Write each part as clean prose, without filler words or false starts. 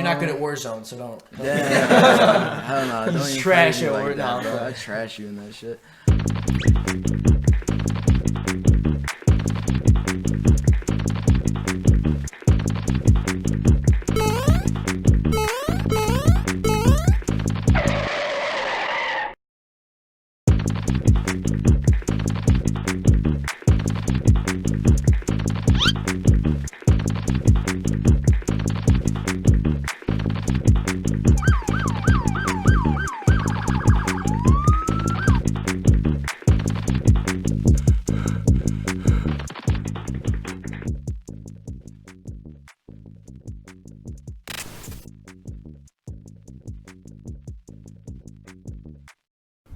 you're not good at Warzone, so don't. Yeah. Hell no. Don't even Trash it like that, now, bro. I trash you in that shit.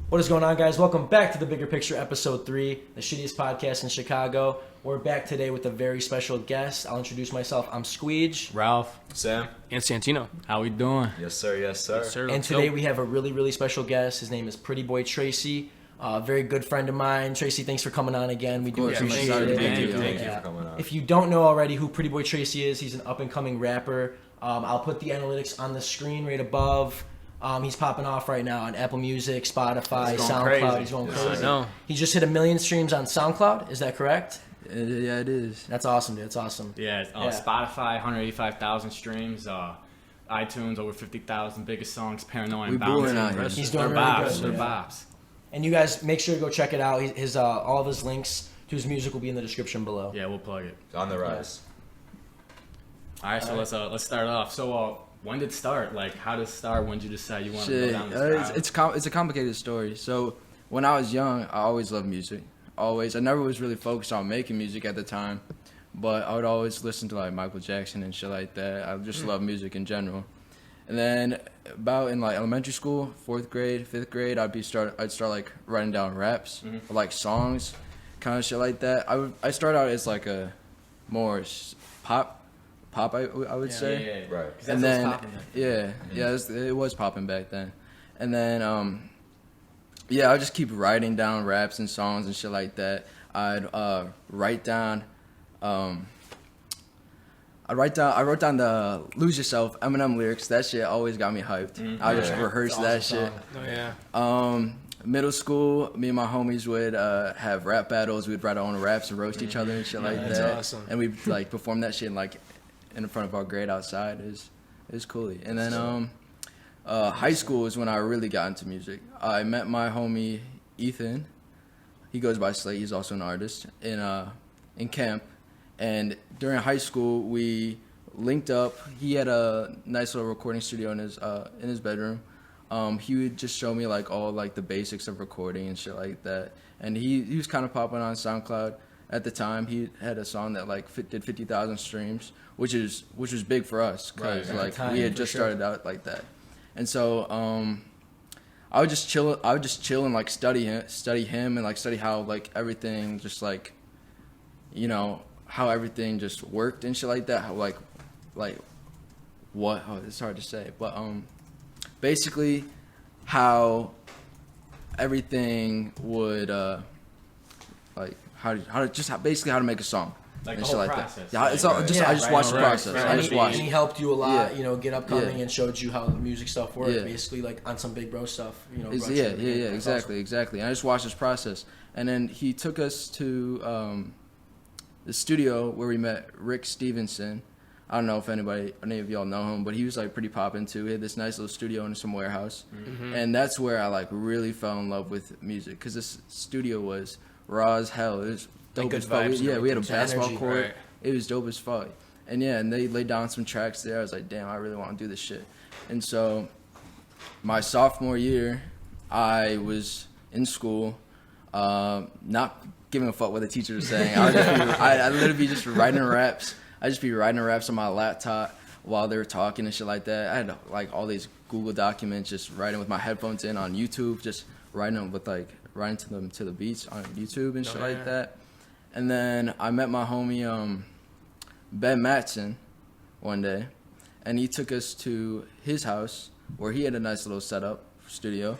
What is going on, guys? Welcome back to The Bigger Picture, Episode 3, the shittiest podcast in Chicago. We're back today with a very special guest. I'll introduce myself. I'm Squeege. Ralph. Sam. And Santino. How we doing? Yes, sir. Yes, sir. Yes, sir. And today we have a really, really special guest. His name is Pretty Boy Tracy. A very good friend of mine. Tracy, thanks for coming on again. We do appreciate it. Thank you for coming on. If you don't know already who Pretty Boy Tracy is, he's an up-and-coming rapper. I'll put the analytics on the screen right above. He's popping off right now on Apple Music, Spotify, SoundCloud. Crazy. He's going Yes, crazy. I know. He just hit 1 million streams on SoundCloud. Is that correct? Yeah, it is. That's awesome, dude. That's awesome. Yeah, Spotify, 185,000 streams. iTunes, over 50,000. Biggest songs, Paranoia and booing out Bouncing. here. He's doing They're really bops. good. They're bops. And you guys, make sure to go check it out. His all of his links to his music will be in the description below. Yeah, we'll plug it. On the rise. All right, so let's start off. So, when did it start? Like, how did it start? When did you decide you wanted to go Shit, down this route? it's a complicated story. So when I was young, I always loved music. Always. I never was really focused on making music at the time, but I would always listen to like Michael Jackson and shit like that. I just love music in general. And then about in like elementary school, 4th grade, 5th grade, I'd start like writing down raps or like songs, kind of shit like that. I started out as like a more pop I would say. Yeah. Right. That's And what's then popping it was popping back then. And then I just keep writing down raps and songs and shit like that. I'd write down I wrote down the Lose Yourself Eminem lyrics. That shit always got me hyped. I just rehearsed that shit. Oh, yeah. Middle school, me and my homies would have rap battles. We'd write our own raps and roast each other and shit like that's that. awesome. And we'd like perform that shit in front of our grade outside. It was cool. And then high school is when I really got into music. I met my homie Ethan. He goes by Slate. He's also an artist in camp. And during high school, we linked up. He had a nice little recording studio in his bedroom. He would just show me like all like the basics of recording and shit like that. And he was kind of popping on SoundCloud at the time. He had a song that like did 50,000 streams, which was big for us because Right, like time, we had for just sure. started out like that. And so I would just chill and like study him and like study how like everything just like, you know, how everything just worked and shit like that. How like what? Oh, it's hard to say, but basically how everything would like basically how to make a song. Like and the shit whole like process. that. Yeah, it's all just Yeah, I just right, watched the right, process. right. I just And watched. he helped you a lot, Yeah. get upcoming Yeah. and showed you how the music stuff worked, Yeah. basically like on some big bro stuff, brought you Yeah, everything. That's exactly. And I just watched this process, and then he took us to the studio where we met Rick Stevenson. I don't know if any of y'all know him, but he was like pretty poppin' too. He had this nice little studio in some warehouse, and that's where I like really fell in love with music because this studio was raw as hell. It was dope good as fuck. vibes and We had a everything. basketball Energy, court. right. It was dope as fuck. And they laid down some tracks there. I was like, damn, I really want to do this shit. And so my sophomore year, I was in school, not giving a fuck what the teacher was saying. I'd literally be just writing raps. I'd just be writing raps on my laptop while they were talking and shit like that. I had like all these Google documents, just writing with my headphones in on YouTube, just writing them to the beats on YouTube and shit like that. And then I met my homie Ben Matson one day, and he took us to his house where he had a nice little setup studio,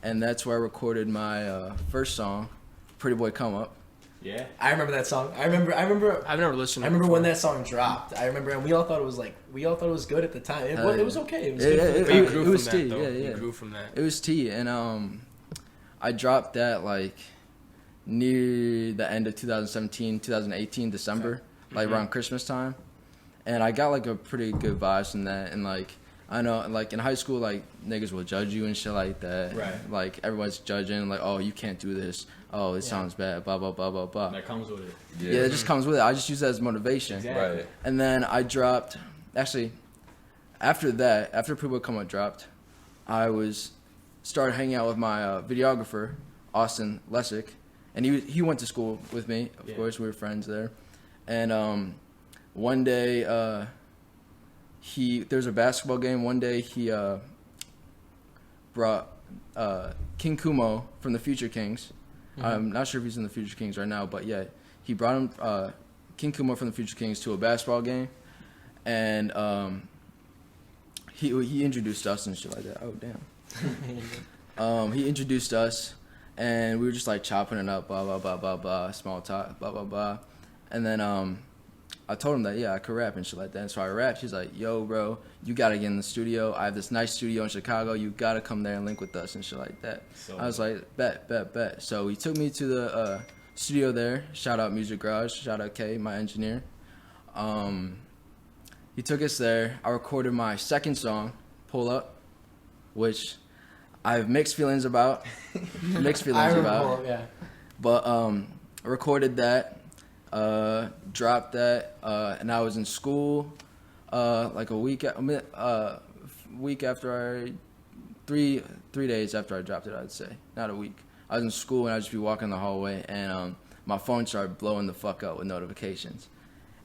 and that's where I recorded my first song, Pretty Boy Come Up. Yeah. I remember that song. I remember. I've never listened. I to it remember before. when that song dropped. I remember, and we all thought it was good at the time. It was okay. It was Yeah, good. But you it grew was from tea, that, though. yeah, yeah. You grew from that. It was tea, and I dropped that like near the end of 2017, 2018, December, like around Christmas time, and I got like a pretty good vibes from that. And like I know, like in high school, like niggas will judge you and shit like that. Right. Like everyone's judging, like, oh, you can't do this. Oh, it sounds bad. Blah blah blah blah blah. That comes with it. Yeah, it just comes with it. I just use that as motivation. Exactly. Right. And then I dropped, actually, after that, after Pretty Boy Come Up dropped, I started hanging out with my videographer, Austin Lessick, and he went to school with me. Of course, we were friends there. And one day, there was a basketball game. One day, he brought King Kumo from the Future Kings. I'm not sure if he's in the Future Kings right now, but yeah, he brought him King Kumo from the Future Kings to a basketball game, and he introduced us and shit like that. Oh damn. He introduced us, and we were just like chopping it up, blah blah blah blah blah, small talk, blah blah blah, and then I told him that yeah I could rap and shit like that. And so I rapped. He's like, yo bro, you gotta get in the studio. I have this nice studio in Chicago. You gotta come there and link with us and shit like that. So I was like, bet. So he took me to the studio there. Shout out Music Garage. Shout out K, my engineer. He took us there. I recorded my second song, Pull Up, which I have mixed feelings about. Yeah. But I recorded that, dropped that, and I was in school like a week after 3 days after I dropped it, I'd say. Not a week. I was in school and I'd just be walking the hallway, and my phone started blowing the fuck up with notifications.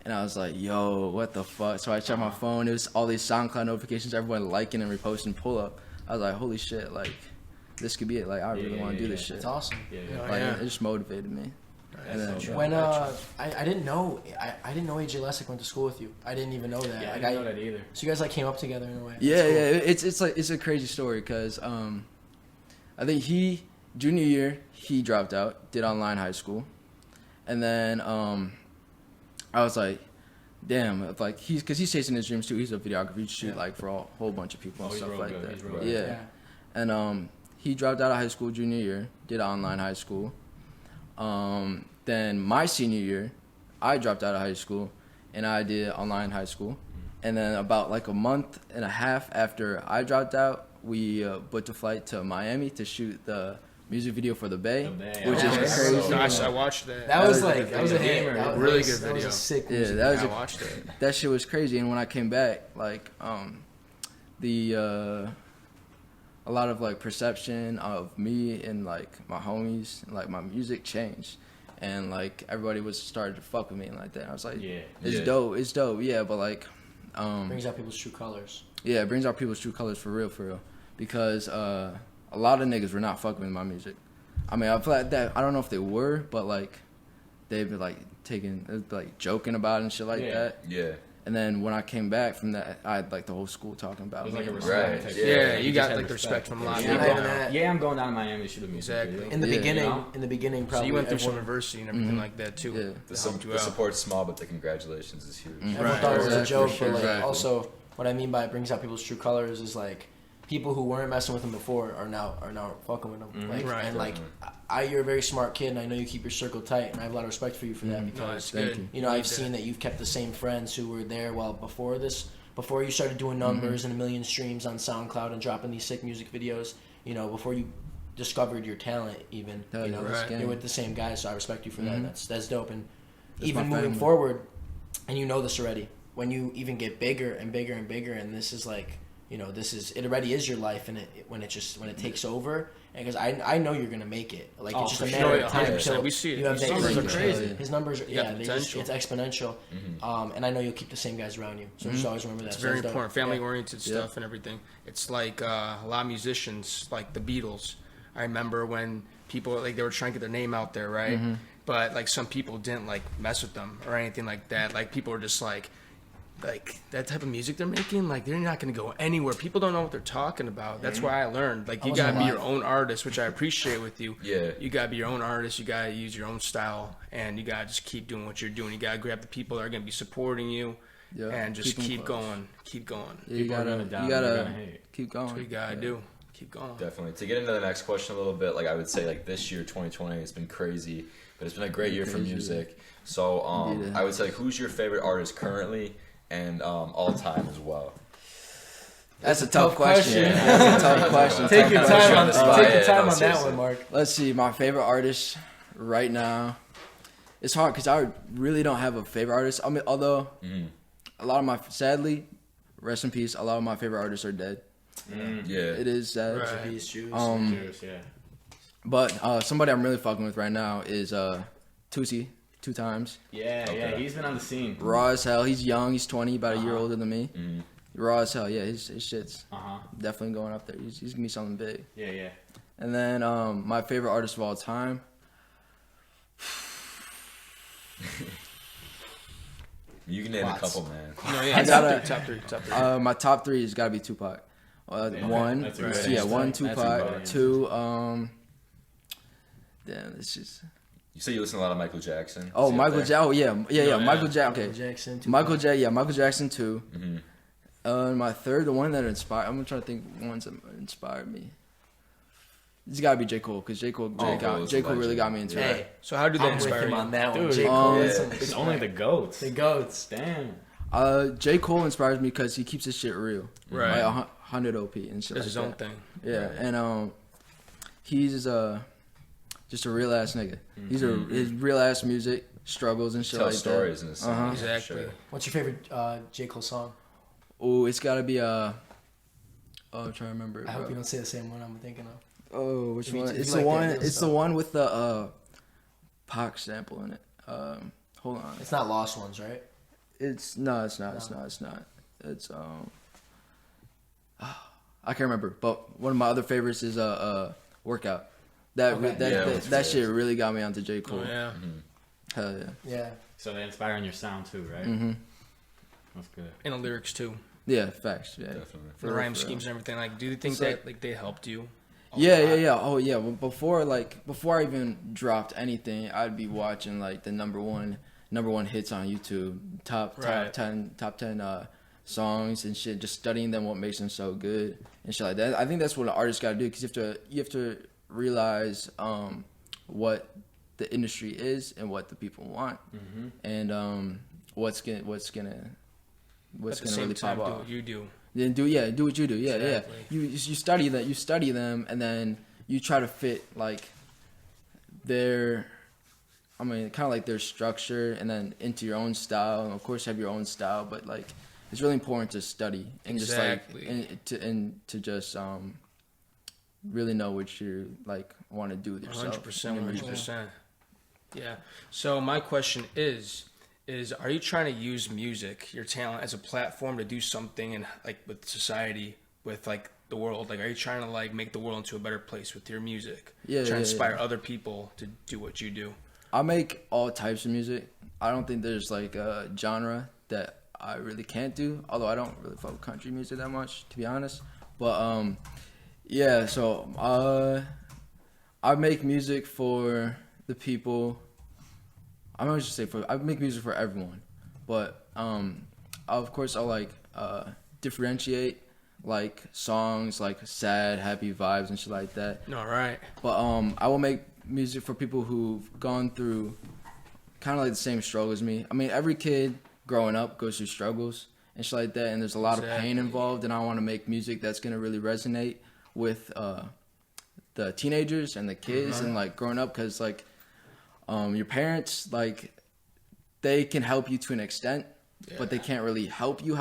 And I was like, yo, what the fuck? So I checked my phone. It was all these SoundCloud notifications, everyone liking and reposting Pull Up. I was like, holy shit, like, this could be it. Like, I really want to do this shit. It's awesome. Yeah. Like, it just motivated me. And then, When I didn't know AJ Lessick went to school with you. I didn't even know that. Yeah, I Like, didn't know that either. So you guys like came up together in a way. yeah, That's cool. it's like it's a crazy story because I think junior year he dropped out, did online high school, and then I was like, damn, like he's chasing his dreams too. He's a videographer. He shoot like for a whole bunch of people and he's stuff real like good. that. He's real Yeah. good. And he dropped out of high school junior year, did online high school. Then my senior year, I dropped out of high school, and I did online high school. And then about like a month and a half after I dropped out, we booked a flight to Miami to shoot the music video for The Bay, The Bay, which oh, is that's crazy. so Gosh, I watched that. That was was a like that was a hit. gamer. That was Really that good was video. a sick Yeah, music. that was I watched it. that shit was crazy. And when I came back, like a lot of like perception of me and like my homies and like my music changed, and like everybody was started to fuck with me and like that. I was like, Yeah. it's Yeah. dope, yeah. But like, Brings out people's true colors. yeah, it brings out people's true colors for real, because a lot of niggas were not fucking with my music. I mean, I feel like that. I don't know if they were, but like they've been like joking about it and shit like Yeah. that. Yeah. And then when I came back from that, I had like the whole school talking about It was me. like a Right. respect. Yeah. Yeah, you just got had like the respect from a lot of Yeah, Not people. even that. Yeah, I'm going down to Miami to shoot a music Exactly. video. In the Yeah. beginning, You know? in the beginning, So probably you went through some everyone, adversity and everything like that too. Yeah. The Helped you out. support's small, but the congratulations is huge. everyone Right. thought it was a Exactly. joke, but like Exactly. also what I mean by it brings out people's true colors is like people who weren't messing with him before are now fucking with him. Like Right. and like you're a very smart kid, and I know you keep your circle tight, and I have a lot of respect for you for that No, because it's Thank good. you. you know, need I've seen that you've kept the same friends who were there before you started doing numbers and a million streams on SoundCloud and dropping these sick music videos, you know, before you discovered your talent even, Hell you yeah, know, that's you're gang. with the same guys, so I respect you for that. That's dope. And That's even my moving family. forward, and you know this already, when you even get bigger and bigger and bigger, and this is like, you know, it already is your life, and when it takes over, and because I know you're gonna make it, like it's just for a sure, matter yeah, of time 100%. until We see it. you have His that numbers are reach. crazy. His numbers, got yeah, it's potential. exponential, and I know you'll keep the same guys around you, so just always remember that. It's So very that's dope. important, family oriented Yeah. stuff and everything. It's like a lot of musicians, like the Beatles. I remember when people like they were trying to get their name out there, right? But like some people didn't like mess with them or anything like that. Like people were just like like that type of music they're making, like they're not going to go anywhere. People don't know what they're talking about. That's why I learned, like, you got to be your own artist, which I appreciate with you. Yeah. You got to be your own artist. You got to use your own style, and you got to just keep doing what you're doing. You got to grab the people that are going to be supporting you, and just keep going. Keep going. Yeah, you gotta keep going. That's what you got to do. Keep going. Definitely. To get into the next question a little bit, like I would say, like this year, 2020, it's been crazy, but it's been a great year for music. So I would say, who's your favorite artist currently and all time as well? That's a tough question. That's a tough question. Take your time on that one, Mark. Let's see. My favorite artist right now. It's hard because I really don't have a favorite artist. I mean, although a lot of my, sadly, rest in peace, a lot of my favorite artists are dead. Yeah. It is sad. Yeah. But somebody I'm really fucking with right now is Tusi, 2 times. Yeah, he's been on the scene. Raw as hell. He's young. He's 20, about a year older than me. Raw as hell. Yeah, his shit's definitely going up there. He's gonna be something big. Yeah. And then my favorite artist of all time. You can name a couple, man. No, yeah, top three. My top 3 has got to be Tupac. One, That's right. yeah, one That's Tupac. a 2, damn, it's just. You say you listen to a lot of Michael Jackson. Oh, Michael Jackson. Oh, yeah. Michael Jackson. Okay. Michael Jackson. Michael Jackson 2. My third, the one that inspired. I'm trying to think ones that inspired me. It's got to be J. Cole, because J. Cole really got me into Hey, it. So how did that I'm with inspire him you? on that one. Dude, J. Cole. It's only the GOATs. The goats. Damn. J. Cole inspires me because he keeps his shit real. Right. Like 100 OP and shit That's like his that. own thing. Yeah, and he's just a real ass nigga. His real ass music struggles and shit Tell like stories that. in a sense. Exactly. Sure. What's your favorite J. Cole song? Oh, it's gotta be I'm trying to remember. I hope you don't say the same one I'm thinking of. Oh, which If you- one? if It's you the like one. that little It's stuff. the one with the Pac sample in it. Hold on. It's not Lost Ones, right? It's not. It's not. It's I can't remember. But one of my other favorites is Workout. That shit really got me onto J. Cole. Oh, yeah. Hell yeah. Yeah. So they inspire on your sound too, right? That's good. And the lyrics too. Yeah, facts. Yeah. Definitely. The rhyme schemes and everything. Like, do you think So- that like they helped you? Yeah. Oh yeah. Well, before I even dropped anything, I'd be watching like the number one hits on YouTube, top 10 songs and shit. Just studying them, what makes them so good and shit like that. I think that's what an artist got to do, because you have to realize what the industry is and what the people want, and what's gonna At the same really time, pop do off. what you do. Then do what you do. Yeah, Exactly. yeah. You study them, and then you try to fit like their, I mean, kind of like their structure, and then into your own style. And of course, have your own style, but like it's really important to study and Exactly. just like and to just really know what you like want to do with yourself. 100%. in your music. 100%. Yeah. So my question is are you trying to use music, your talent, as a platform to do something in like with society, with like the world? Like, are you trying to like make the world into a better place with your music? Yeah, Trying to yeah, inspire other people to do what you do. I make all types of music. I don't think there's like a genre that I really can't do. Although I don't really fuck with country music that much, to be honest. But yeah. So I make music for the people. I'm not just say I make music for everyone, but of course I'll like differentiate like songs like sad, happy vibes and shit like that. All right. But I will make music for people who've gone through kind of like the same struggle as me. I mean, every kid growing up goes through struggles and shit like that, and there's a lot of pain involved. And I want to make music that's gonna really resonate with the teenagers and the kids and like growing up, because like your parents, like they can help you to an extent, but they can't really help you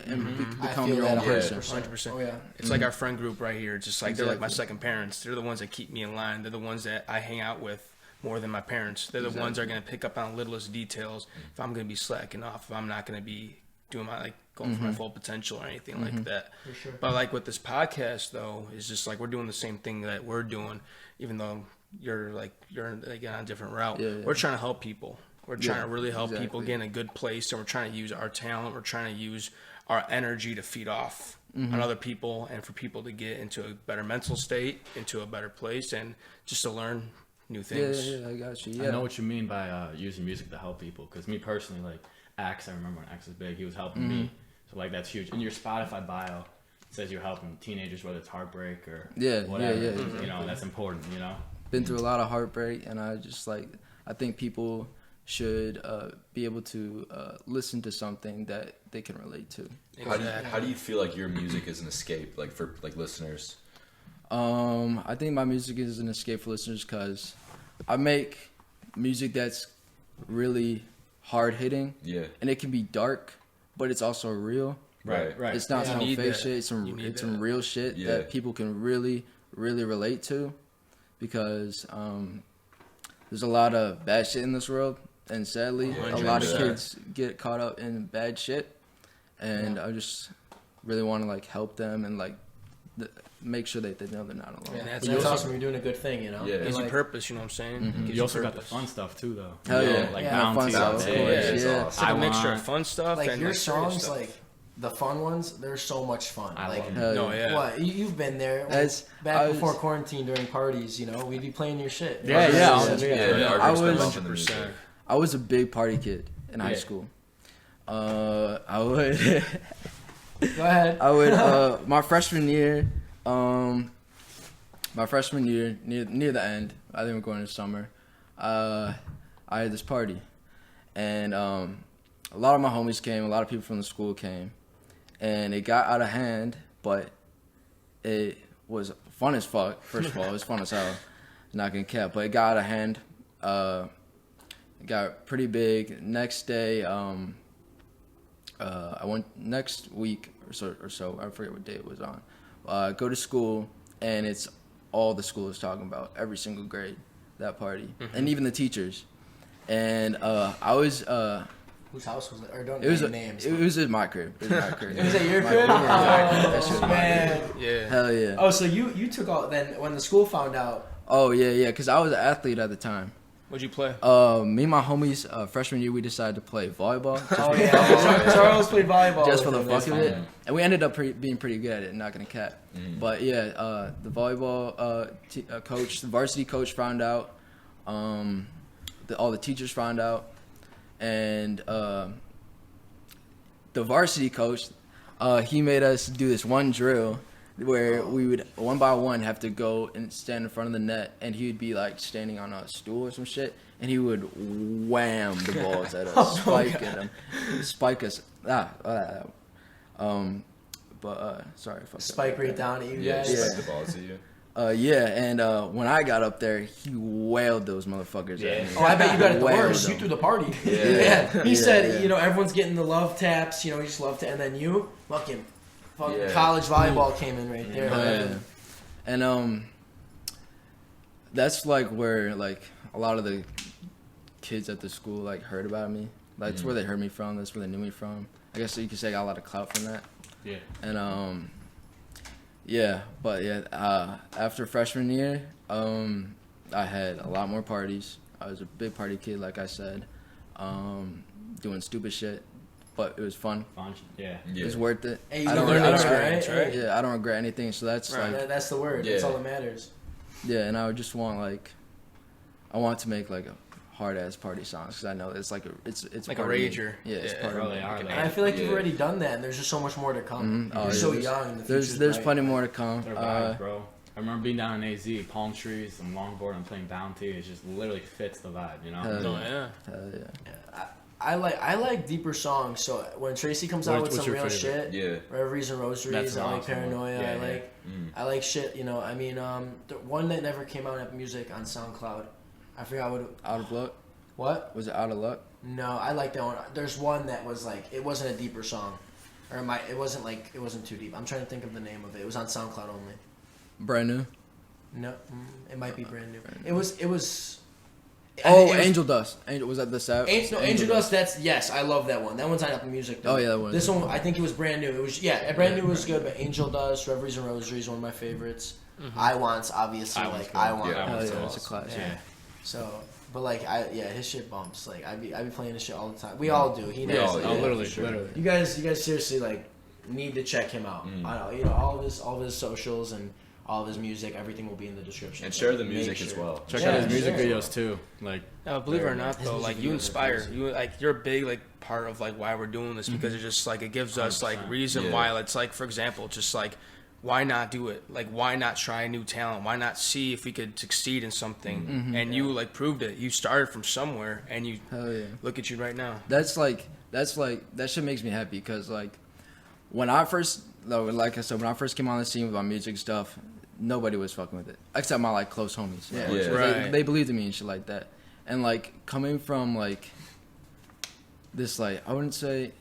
and become feel your that own 100%. person. 100%. Oh, yeah. It's like our friend group right here. It's just like they're like my Exactly. second parents. They're the ones that keep me in line. They're the ones that I hang out with more than my parents. They're the ones that are going to pick up on littlest details if I'm going to be slacking off, if I'm not going to be doing my like going for my full potential or anything like that. For sure. But like with this podcast though, it's just like we're doing the same thing that we're doing, even though you're on a different route. Yeah, yeah. We're trying to help people. We're trying to really help people get in a good place, and we're trying to use our talent. We're trying to use our energy to feed off on other people, and for people to get into a better mental state, into a better place, and just to learn new things. Yeah, I got you. Yeah. I know what you mean by using music to help people. Because me personally, like Axe, I remember when Axe was big, he was helping me. So like that's huge. In your Spotify bio, it says you're helping teenagers, whether it's heartbreak or whatever. You know, that's important. You know, been through a lot of heartbreak, and I think people should be able to listen to something that they can relate to. How do you feel like your music is an escape, like for like listeners? I think my music is an escape for listeners because I make music that's really hard hitting. Yeah. And it can be dark, but it's also real. Right. It's not some fake shit. It's some real shit that people can really, really relate to, because there's a lot of bad shit in this world, and sadly, a lot of kids get caught up in bad shit. And I just really want to like help them and like make sure that they know they're not alone. Yeah, that's awesome. You're doing a good thing, you know. Yeah, gives you purpose. You know what I'm saying? You also got the fun stuff too, though. Hell yeah, like fun stuff. It's like a mixture of fun stuff like and your like songs, like the fun ones. They're so much fun. What you've been there back before quarantine during parties. You know, we'd be playing your shit. I was a big party kid in high school. I would. Go ahead. I would. My freshman year, near the end, I think we're going to summer. I had this party, and a lot of my homies came. A lot of people from the school came, and it got out of hand. But it was fun as fuck. First of all, it was fun as hell. Not gonna cap, but it got out of hand. It got pretty big. Next day, I went next week or so. I forget what day it was on. Go to school, and it's all the school is talking about. Every single grade, that party, and even the teachers. And I was. Whose house was it? Or don't name names. It was in my crib. It was at your crib? Oh, man. Yeah. Hell yeah. Oh, so you took all then when the school found out. Oh yeah, because I was an athlete at the time. What'd you play? Me and my homies, freshman year, we decided to play volleyball. Charles played volleyball. Just for the fuck of it. And we ended up being pretty good at it, not gonna cap. But yeah, the volleyball coach, the varsity coach found out. All the teachers found out. And the varsity coach, he made us do this one drill where we would one by one have to go and stand in front of the net, and he would be like standing on a stool or some shit, and he would wham the balls at us, spike us. Sorry, fuck spike right down at you guys. Spike the balls at you. And when I got up there, he wailed those motherfuckers at me. Oh, I bet you got it the worst. You threw the party. He said, you know, everyone's getting the love taps. You know, he just loved it, and then you, fucking college volleyball came in right there. And that's like where like a lot of the kids at the school like heard about me. Like that's where they heard me from. That's where they knew me from. I guess you could say I got a lot of clout from that. Yeah. And after freshman year, I had a lot more parties. I was a big party kid, like I said, doing stupid shit, but it was fun. Yeah. It was worth it. Hey, you learned the experience, right? Yeah, I don't regret anything. So that's like that's the word. That's all that matters. Yeah, and I would just want I want to make like a hard ass party songs because I know it's like it's like a rager. Yeah, it's part of me. And I feel like you've already done that, and there's just so much more to come. You're so young. There's plenty more to come. They're vibes, bro. I remember being down in AZ, palm trees, some longboard, and playing Bounty. It just literally fits the vibe, you know? Hell yeah. I like deeper songs. So when Tracy comes out with some real shit, Reveries and Rosaries, I like Paranoia. I like shit. You know, I mean, the one that never came out in Apple Music on SoundCloud. I forgot what. Out of Luck. What was it? Out of Luck. No, I like that one. There's one that was like it wasn't a deeper song, or it wasn't too deep. I'm trying to think of the name of it. It was on SoundCloud only. Brand new. No, it might be brand new. It was. Angel Dust. Was that the Sav? Angel Dust. I love that one. That one's on Apple Music. Though. Oh yeah, that one. This one, I think it was brand new. It was brand new was good, but Angel Dust, Reveries and Rosaries, one of my favorites. I Want's obviously I Want. Yeah, it's a classic. Yeah. So But like his shit bumps. Like I be playing this shit all the time. We all do. He knows. Literally. You guys seriously like need to check him out. I know, all of his socials and all of his music, everything will be in the description. And share the music as well. Check out his music videos too. Like, believe it or not, though, like you inspire. You're a big like part of like why we're doing this because it just like it gives us like reason why. It's like, for example, just like why not do it? Like why not try new talent? Why not see if we could succeed in something? And you like proved it. You started from somewhere, and you look at you right now. That's like that shit makes me happy because like when I first came on the scene with my music stuff, nobody was fucking with it except my like close homies. They believed in me and shit like that. And like coming from like this, like I wouldn't say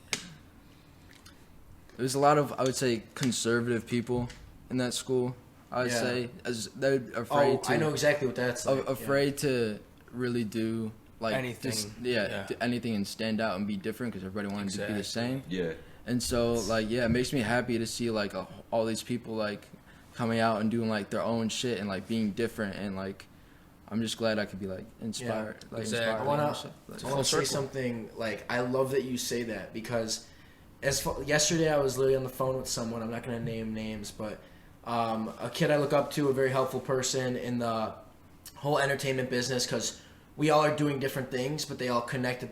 there's a lot of, I would say, conservative people in that school. I would say as they're afraid to. I know exactly what that's like. Afraid to really do like anything. Do anything and stand out and be different because everybody wanted to be the same. Yeah. And so like it makes me happy to see like all these people like coming out and doing like their own shit and like being different, and like I'm just glad I could be like inspired. Yeah, like exactly. I want to say something. Like I love that you say that because yesterday I was literally on the phone with someone. I'm not going to name names, but a kid I look up to, a very helpful person in the whole entertainment business, because we all are doing different things, but they all connect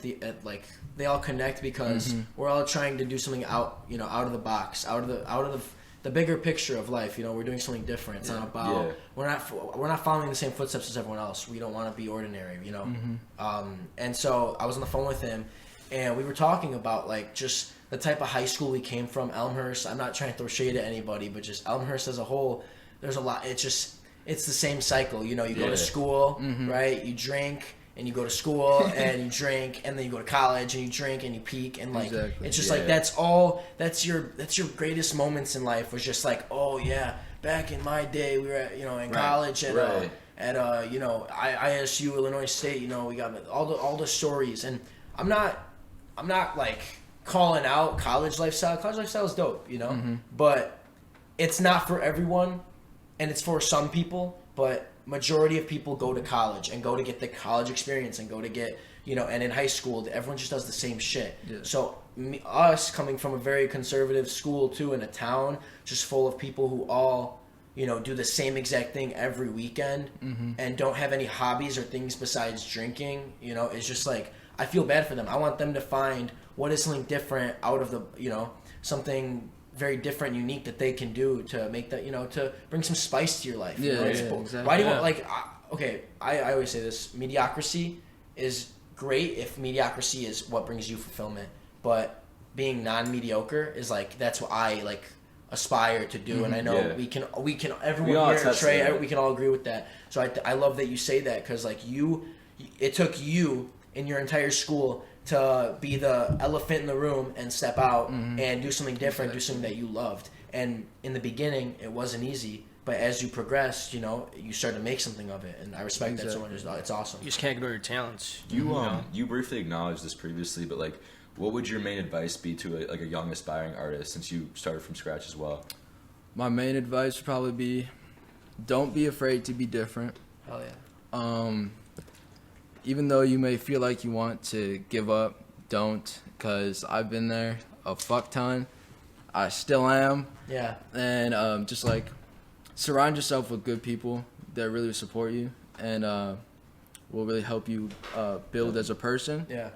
they all connect because we're all trying to do something out of the box, out of the bigger picture of life. We're doing something different. It's not about we're not following the same footsteps as everyone else. We don't want to be ordinary, and so I was on the phone with him, and we were talking about like just the type of high school we came from, Elmhurst. I'm not trying to throw shade at anybody, but just Elmhurst as a whole, there's a lot. It's the same cycle. You go to school, right? You drink, and you go to school, and you drink, and then you go to college, and you drink, and you peak, and like it's just like that's your greatest moments in life. Was just like, oh yeah, back in my day, we were at, in college at ISU, Illinois State. We got all the stories, and I'm not like calling out college lifestyle. College lifestyle is dope, but it's not for everyone, and it's for some people, but majority of people go to college and go to get the college experience and go to get, and in high school, everyone just does the same shit. Yeah. So us coming from a very conservative school too, in a town just full of people who all, do the same exact thing every weekend and don't have any hobbies or things besides drinking, it's just like, I feel bad for them. I want them to find what is something different out of the, something very different, unique that they can do to make that, to bring some spice to your life. Exactly. Why do you want, I always say this, mediocrity is great if mediocrity is what brings you fulfillment, but being non-mediocre is like, that's what I like aspire to do. And I know we can everyone here, Trey, we can all agree with that. So I love that you say that, because like it took you in your entire school to be the elephant in the room and step out and do something different, do something that you loved. And in the beginning, it wasn't easy, but as you progressed, you started to make something of it, and I respect that so much. It's awesome. You just can't ignore your talents. You briefly acknowledged this previously, but like, what would your main advice be to a young aspiring artist, since you started from scratch as well? My main advice would probably be, don't be afraid to be different. Hell yeah. Even though you may feel like you want to give up, don't, because I've been there a fuck ton. I still am. Yeah. And just like surround yourself with good people that really support you and will really help you build as a person. Yeah.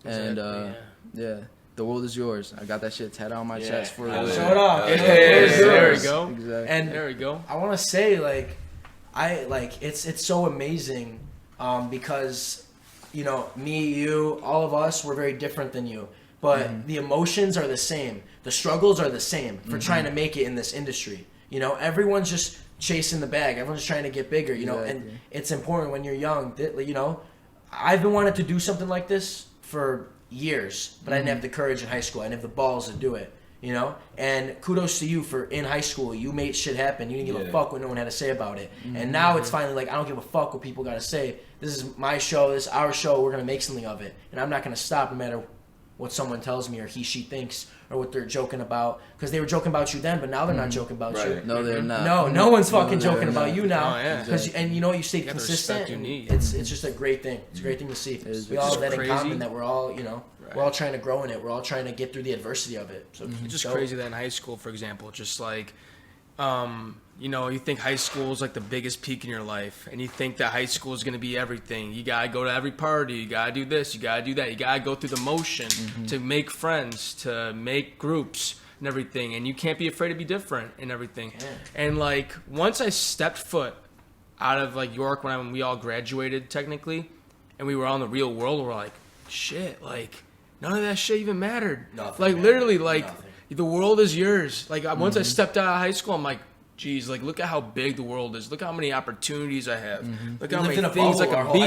Exactly. And the world is yours. I got that shit tattooed on my chest for a Show it off. There we go. Exactly. And there we go. I want to say it's so amazing. Because, me, you, all of us, we're very different than you. But the emotions are the same. The struggles are the same for trying to make it in this industry. Everyone's just chasing the bag. Everyone's trying to get bigger, and it's important when you're young that, I've been wanting to do something like this for years, but I didn't have the courage in high school. I didn't have the balls to do it. And kudos to you for in high school, you made shit happen. You didn't give a fuck what no one had to say about it. And now it's finally like, I don't give a fuck what people got to say. This is my show. This is our show. We're going to make something of it. And I'm not going to stop no matter what someone tells me or she thinks or what they're joking about, because they were joking about you then, but now they're not joking about you. No, they're not. No one's fucking joking about you now. Exactly. And you know, you stay consistent. It's just a great thing. It's a great thing to see. We all have that in common, that we're all, you know, we're all trying to grow in it. We're all trying to get through the adversity of it. So it's just crazy that in high school, for example, just like, you know, you think high school is like the biggest peak in your life, and you think that high school is going to be everything. You got to go to every party. You got to do this. You got to do that. You got to go through the motion to make friends, to make groups and everything. And you can't be afraid to be different and everything. Yeah. And like, once I stepped foot out of like York when we all graduated technically, and we were on the real world, we're like, shit, like none of that shit even mattered. Nothing like mattered. Literally, like the world is yours. Like once I stepped out of high school, I'm like, geez, like look at how big the world is. Look how many opportunities I have. Look how many things I can be.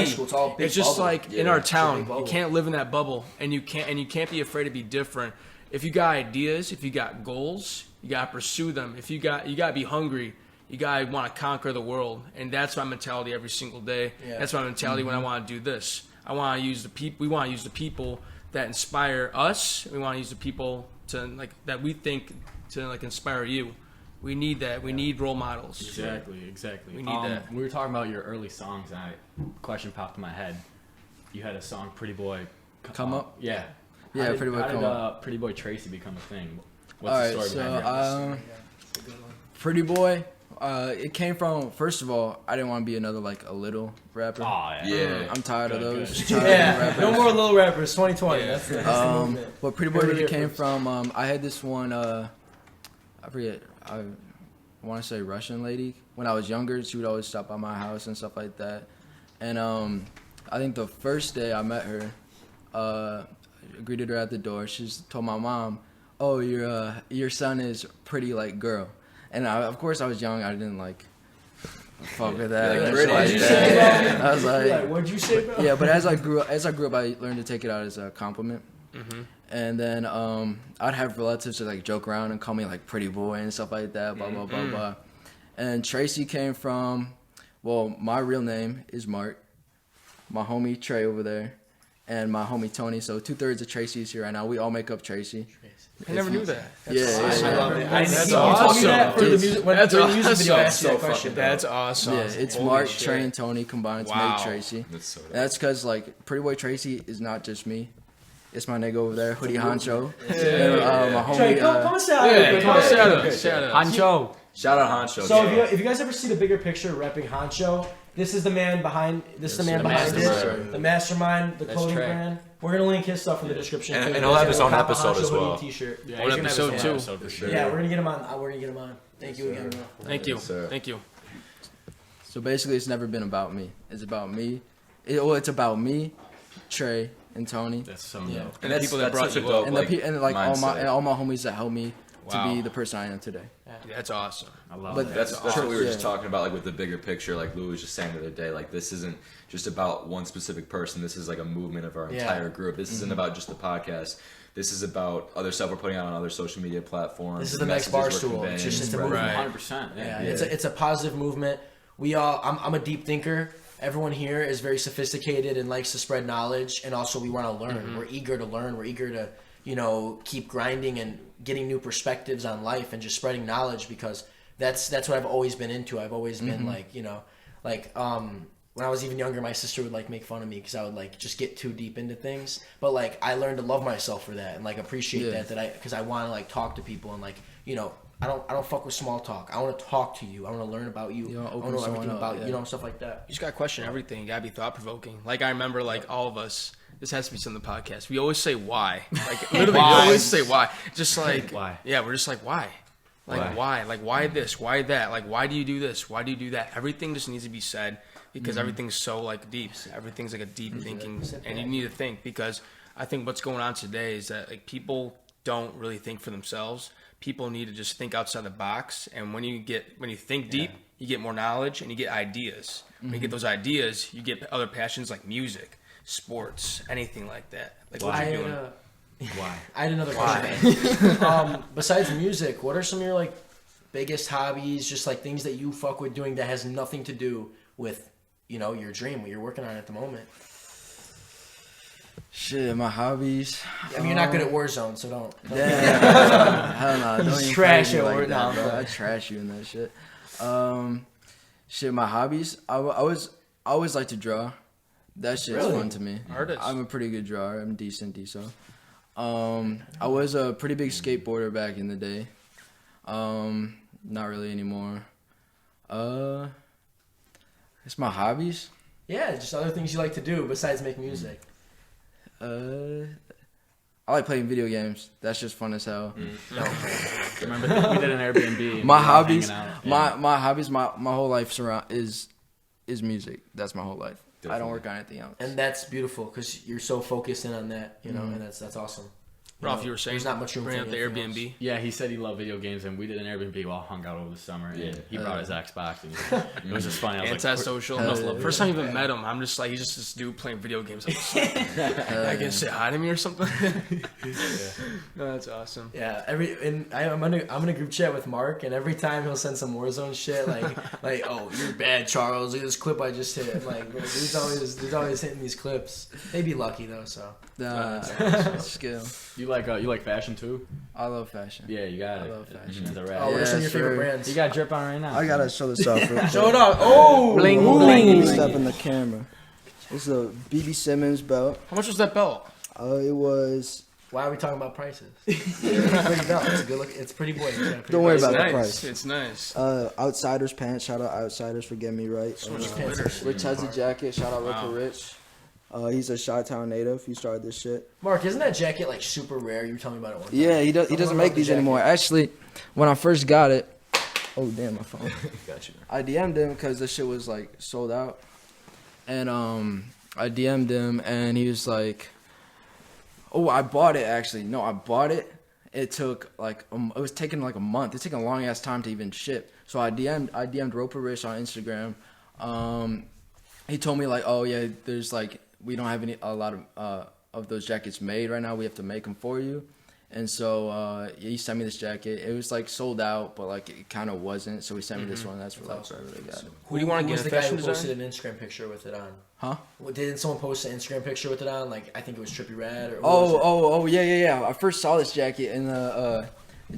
It's just bubble. Like in our town, you can't live in that bubble, and you can't be afraid to be different. If you got ideas, if you got goals, you gotta pursue them. If you gotta be hungry. You gotta want to conquer the world, and that's my mentality every single day. Yeah. That's my mentality when I want to do this. I want to use the people. We want to use the people that inspire us. We want to use the people to like that we think to like inspire you. We need that. We need role models. Exactly. We need that. We were talking about your early songs, and a question popped in my head. You had a song, Pretty Boy, come up. Yeah. Yeah, Pretty Boy. How did Pretty Boy Tracy become a thing? What's the story behind it? Pretty Boy. It came from, first of all, I didn't want to be another like a little rapper. Oh yeah. I'm tired of those. No more little rappers. 2020. That's the movement. But Pretty Boy really came from. I had this one. I forget. I want to say Russian lady. When I was younger, she would always stop by my house and stuff like that. And I think the first day I met her, I greeted her at the door. She told my mom, "Oh, your son is pretty like girl." And of course, I was young. I didn't like fuck with that. I was like, "What'd you say, bro?" Yeah, but as I grew up, I learned to take it out as a compliment. And then I'd have relatives to like joke around and call me like Pretty Boy and stuff like that. Blah blah blah blah. And Tracy came from, well, my real name is Mark. My homie Trey over there, and my homie Tony. So 2/3 of Tracy is here right now. We all make up Tracy. I never knew that. I love it. That's awesome. That's awesome. Yeah, it's Holy Mark, shit. Trey, and Tony combined to make Tracy. That's so dope. That's because like Pretty Boy Tracy is not just me. It's my nigga over there, Hoodie Honcho. My homie. Trey, come Shout out. Hancho. Shout out Honcho. So if you guys ever see the bigger picture repping Honcho, this is the man behind. This is the man behind it. The mastermind, the clothing brand. We're gonna link his stuff in the description. And he'll have his own episode as well. T-shirt. Yeah, he's gonna have his own episode for sure. Yeah, we're gonna get him on. We're gonna get him on. Thank you again, bro. Thank you. Thank you. So basically, it's never been about me. It's about me. It's about me, Trey, and Tony. That's so dope. And the people that brought you up. And all my homies that helped me to be the person I am today. That's awesome. I love But it. That's what we were just talking about, like with the bigger picture. Like Lou was just saying the other day, like this isn't just about one specific person. This is like a movement of our entire group. This isn't about just the podcast. This is about other stuff we're putting out on other social media platforms. This is the next Barstool. It's a movement. 100%. Yeah. It's a positive movement. I'm a deep thinker. Everyone here is very sophisticated and likes to spread knowledge, and also we want to learn. We're eager to learn. We're eager to, keep grinding and getting new perspectives on life and just spreading knowledge, because that's what I've always been into. I've always been when I was even younger, my sister would like make fun of me because I would like just get too deep into things. But like I learned to love myself for that and like appreciate that because I want to like talk to people and like I don't fuck with small talk. I want to talk to you. I want to learn about you. I want to know everything about you, stuff like that. You just gotta question everything. You gotta be thought provoking. Like I remember, like all of us. This has to be some of the podcast. We always say why. Like literally, we always say why. Just like why? Yeah, we're just like why. Like why? Like why this? Why that? Like why do you do this? Why do you do that? Everything just needs to be said because everything's so like deep. Everything's like a deep thinking, and you need to think, because I think what's going on today is that like people don't really think for themselves. People need to just think outside the box, and when you think deep, you get more knowledge and you get ideas. When you get those ideas, you get other passions like music, sports, anything like that. Like what you're doing. Why? I had another question. Besides music, what are some of your like biggest hobbies? Just like things that you fuck with doing that has nothing to do with your dream, what you're working on at the moment. Shit, my hobbies. I mean, you're not good at Warzone, so don't. Yeah, hell no. Don't even trash it like that, bro. I trash you in that shit. Shit, my hobbies. I always like to draw. That shit's fun to me. Artist. I'm a pretty good drawer. I'm decent. I was a pretty big skateboarder back in the day. Not really anymore. It's my hobbies. Yeah, just other things you like to do besides make music. I like playing video games. That's just fun as hell. Remember we did an Airbnb. My hobbies, my hobbies, my whole life is music. That's my whole life. Definitely. I don't work on anything else. And that's beautiful because you're so focused in on that, you know, and that's awesome. Ralph, you were saying there's not much room for the Airbnb. Else. Yeah, he said he loved video games, and we did an Airbnb. We all hung out over the summer, and he brought his Xbox, and it was just funny. I was antisocial. First time I even met him, I'm just like, he's just this dude playing video games. I guess say hi to me or something. No, that's awesome. Yeah, I'm in a group chat with Mark, and every time he'll send some Warzone shit, like oh, you're bad, Charles. Look at this clip I just hit. I'm like, dude's always hitting these clips. They'd be lucky though, so. Skill. You like fashion too? I love fashion. Yeah, you got it. I love fashion. It's a wrap. Oh, what are some of your favorite brands? You got drip on right now. I gotta show this off. Show it off. Oh, bling bling. Step in the camera. It's a BB Simmons belt. How much was that belt? It was. Why are we talking about prices? It's a pretty belt. It's a good look. It's Pretty Boy. Don't worry about the price. It's nice. Outsiders pants. Shout out Outsiders for getting me right. Rich has a jacket. Shout out Local Rich. He's a Chi-Town native. He started this shit. Mark, isn't that jacket like super rare? You were telling me about it one time. Yeah, he doesn't make these anymore. Actually, when I first got it, oh damn, my phone. Got you. I DM'd him because the shit was like sold out, and I DM'd him and he was like, "Oh, I bought it." Actually, no, I bought it. It took like it was taking like a month. It's taking a long ass time to even ship. So I DM'd Roper Rich on Instagram. He told me like, "Oh yeah, there's like." We don't have a lot of those jackets made right now. We have to make them for you. And so he sent me this jacket. It was like sold out, but like it kind of wasn't. So he sent me this one. That's what I really got. Who do you want to get? Who was the guy who posted an Instagram picture with it on? Huh? Didn't someone post an Instagram picture with it on? Like I think it was Trippy Rad. Or yeah. I first saw this jacket in the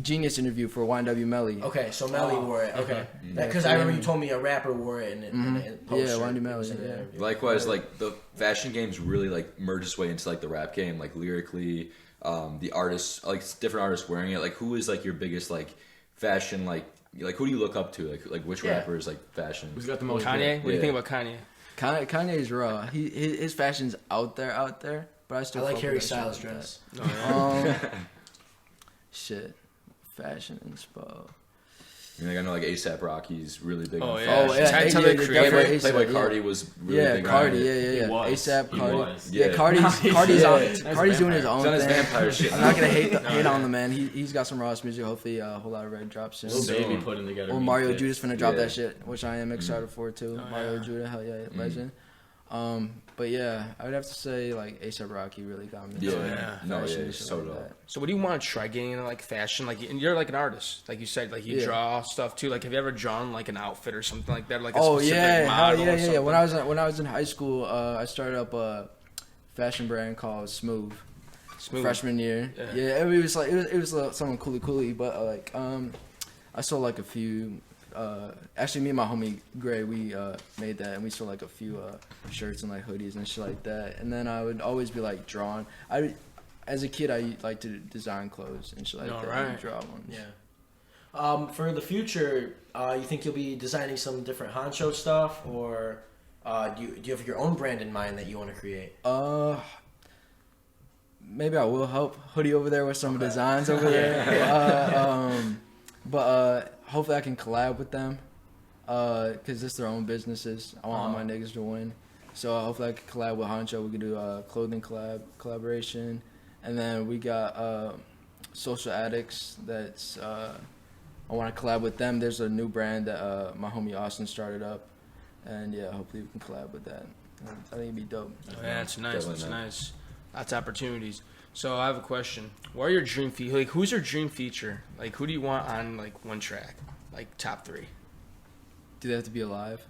Genius interview for YNW Melly. Okay, so Melly wore it. Okay, because I remember you told me a rapper wore it and yeah, YNW Melly. Yeah. Likewise, like the fashion game's really like merged its way into like the rap game, like lyrically, the artists, like different artists wearing it. Like who is like your biggest like fashion like who do you look up to? Like which rapper is like fashion? Who's got the most? Kanye. What do you think about Kanye? Kanye's raw. His fashion's out there, but I still like Harry Styles' dress. Shit. Fashion inspo. I know like ASAP Rocky's really big on fashion. Oh yeah, Playboy Cardi was really big Cardi, on it. Yeah. ASAP Cardi. Yeah, Cardi's doing his own thing. Vampire shit. I'm not gonna hate on the man. He's got some raw music. Hopefully a whole lot of red drops soon. Little Baby putting together. Or Mario Judah's finna drop that shit, which I am excited for too. Mario Judah, hell yeah, legend. But yeah, I would have to say like A$AP Rocky really got me. So what do you want to try getting into like fashion? Like you're like an artist, like you said, like you draw stuff too. Like have you ever drawn like an outfit or something like that? Like a specific model or something? When I was in high school, I started up a fashion brand called Smooth. Freshman year. Yeah, it was something cooly, but I sold like a few. Actually, me and my homie Gray, we made that, and we sold like a few shirts and like hoodies and shit like that. And then I would always be like drawing. As a kid, I like to design clothes and shit like that. And draw ones. Yeah. For the future, you think you'll be designing some different honcho stuff, or do you have your own brand in mind that you want to create? Maybe I will help Hoodie over there with some designs over there. But hopefully I can collab with them, because it's their own businesses. I want all my niggas to win. So hopefully I can collab with Honcho. We can do a clothing collaboration. And then we got Social Addicts that's, I want to collab with them. There's a new brand that my homie Austin started up. And yeah, hopefully we can collab with that. I think it'd be dope. Yeah, it's nice. It's nice. Lots of opportunities. So I have a question. What are your dream feature? Like, who's your dream feature? Like, who do you want on like one track? Like top 3. Do they have to be alive?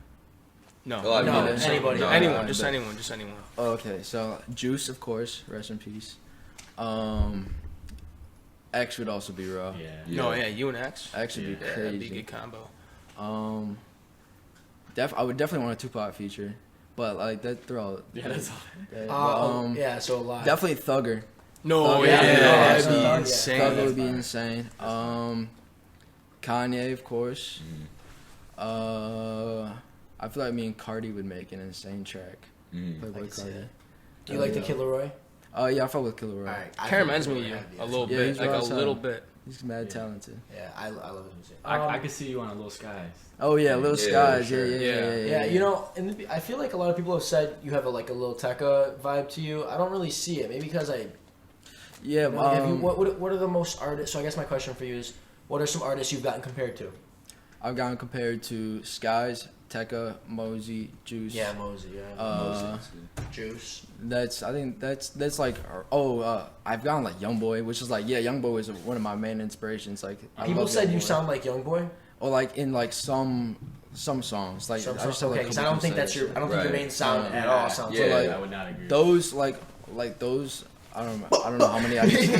No, anybody. Anyone. Just anyone. Oh, okay, so Juice, of course, rest in peace. X would also be raw. Yeah. No, you and X. X would be crazy. That'd be a good combo. I would definitely want a Tupac feature, but like they're all. Yeah, that's all. So a lot. Definitely Thugger. No, that'd be insane. Thugger would be insane. Kanye, of course. I feel like me and Cardi would make an insane track. Playboy Cardi. Do you like the Kid Laroi? Yeah, I fuck with Kid Laroi. Right, Karen reminds me of you a little bit, like a little bit. He's mad talented. Yeah, I love his music. I could see you on a Little Skies. Oh yeah, Little Skies. Sure. Yeah. You know, I feel like a lot of people have said you have a Lil Tecca vibe to you. I don't really see it. Maybe because I. Yeah. What are the most artists? So I guess my question for you is, what are some artists you've gotten compared to? I've gotten compared to Skies, Tecca, Mosey, Juice. Yeah, Mosey. Yeah. Juice. I think that's like. I've gotten like YoungBoy, which is like YoungBoy is one of my main inspirations. Like people said you sound like YoungBoy. Or like in like some songs. Like okay, because I don't think that's your. I don't think your main sound at all sounds. Yeah, like, I would not agree. Those like those. I don't know how many I just